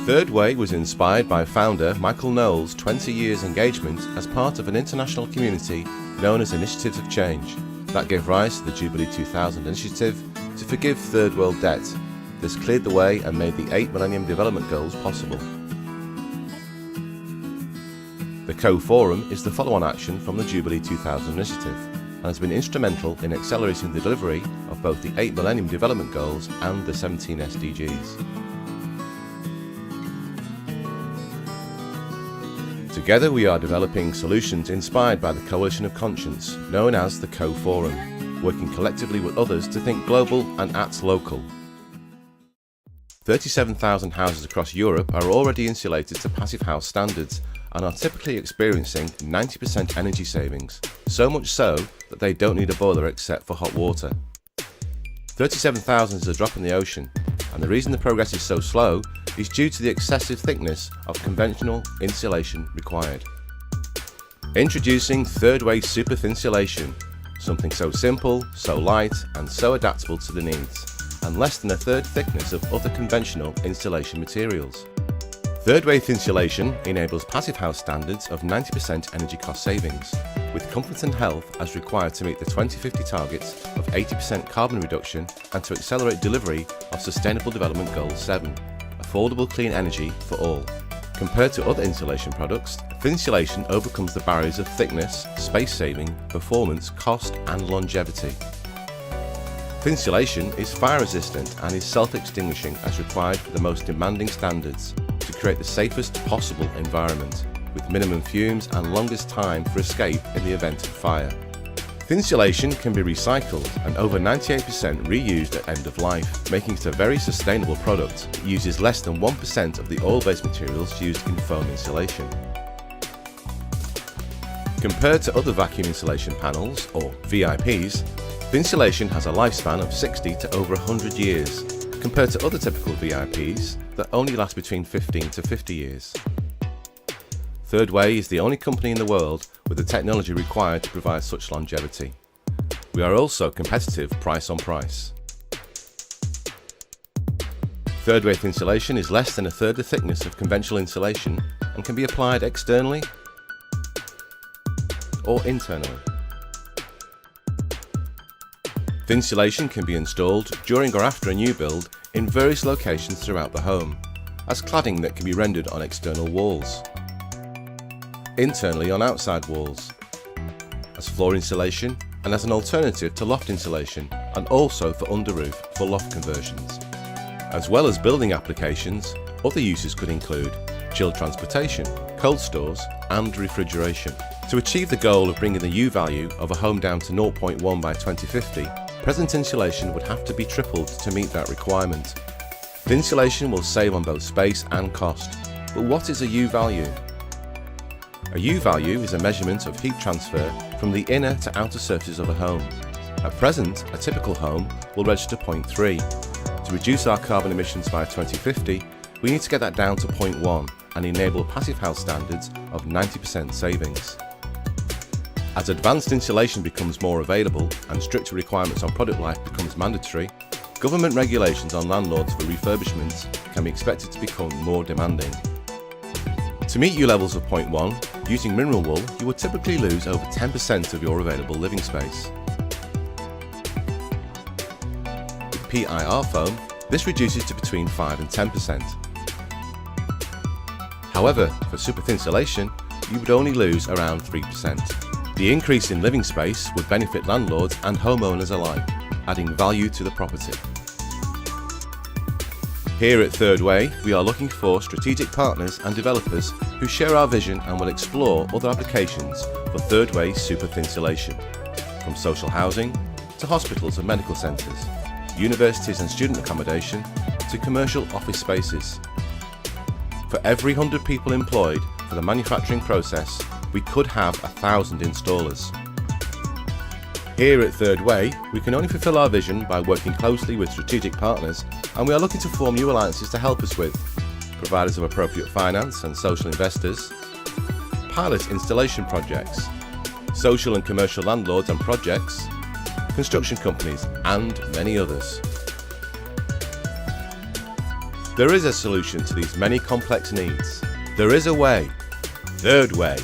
Third Way was inspired by founder Michael Knowles' 20 years engagement as part of an international community known as Initiatives of Change. That gave rise to the Jubilee 2000 initiative to forgive Third World debt. This cleared the way and made the 8 Millennium Development Goals possible. The Co-Forum is the follow-on action from the Jubilee 2000 initiative and has been instrumental in accelerating the delivery of both the 8 Millennium Development Goals and the 17 SDGs. Together we are developing solutions inspired by the Coalition of Conscience, known as the Co-Forum, working collectively with others to think global and act local. 37,000 houses across Europe are already insulated to Passive House standards and are typically experiencing 90% energy savings, so much so that they don't need a boiler except for hot water. 37,000 is a drop in the ocean, and the reason the progress is so slow is due to the excessive thickness of conventional insulation required. Introducing Third Way Super Thinsulation, something so simple, so light and so adaptable to the needs, and less than a third thickness of other conventional insulation materials. Third Way Thinsulation enables Passive House standards of 90% energy cost savings, with comfort and health as required to meet the 2050 targets of 80% carbon reduction and to accelerate delivery of Sustainable Development Goal 7, affordable clean energy for all. Compared to other insulation products, Thinsulation overcomes the barriers of thickness, space saving, performance, cost and longevity. Thinsulation is fire resistant and is self-extinguishing as required for the most demanding standards to create the safest possible environment, with minimum fumes and longest time for escape in the event of fire. Thinsulation can be recycled and over 98% reused at end of life, making it a very sustainable product that uses less than 1% of the oil-based materials used in foam insulation. Compared to other vacuum insulation panels, or VIPs, Thinsulation has a lifespan of 60 to over 100 years, compared to other typical VIPs that only last between 15 to 50 years. Third Way is the only company in the world with the technology required to provide such longevity. We are also competitive price on price. Third Way Thinsulation is less than a third the thickness of conventional insulation and can be applied externally or internally. Thinsulation can be installed during or after a new build in various locations throughout the home, as cladding that can be rendered on external walls, internally on outside walls, as floor insulation and as an alternative to loft insulation, and also for underroof for loft conversions. As well as building applications, other uses could include chilled transportation, cold stores and refrigeration. To achieve the goal of bringing the U value of a home down to 0.1 by 2050, present insulation would have to be tripled to meet that requirement. Thinsulation will save on both space and cost, but what is a U value? A U value is a measurement of heat transfer from the inner to outer surfaces of a home. At present, a typical home will register 0.3. To reduce our carbon emissions by 2050, we need to get that down to 0.1 and enable Passive House standards of 90% savings. As advanced insulation becomes more available and stricter requirements on product life becomes mandatory, government regulations on landlords for refurbishments can be expected to become more demanding. To meet U levels of 0.1, using mineral wool, you would typically lose over 10% of your available living space. With PIR foam, this reduces to between 5 and 10%. However, for super thinsulation, you would only lose around 3%. The increase in living space would benefit landlords and homeowners alike, adding value to the property. Here at Third Way, we are looking for strategic partners and developers who share our vision and will explore other applications for Third Way Super Thinsulation, from social housing to hospitals and medical centres, universities and student accommodation to commercial office spaces. For every 100 people employed for the manufacturing process, we could have 1,000 installers. Here at Third Way, we can only fulfill our vision by working closely with strategic partners, and we are looking to form new alliances to help us with providers of appropriate finance and social investors, pilot installation projects, social and commercial landlords and projects, construction companies, and many others. There is a solution to these many complex needs. There is a way. Third Way.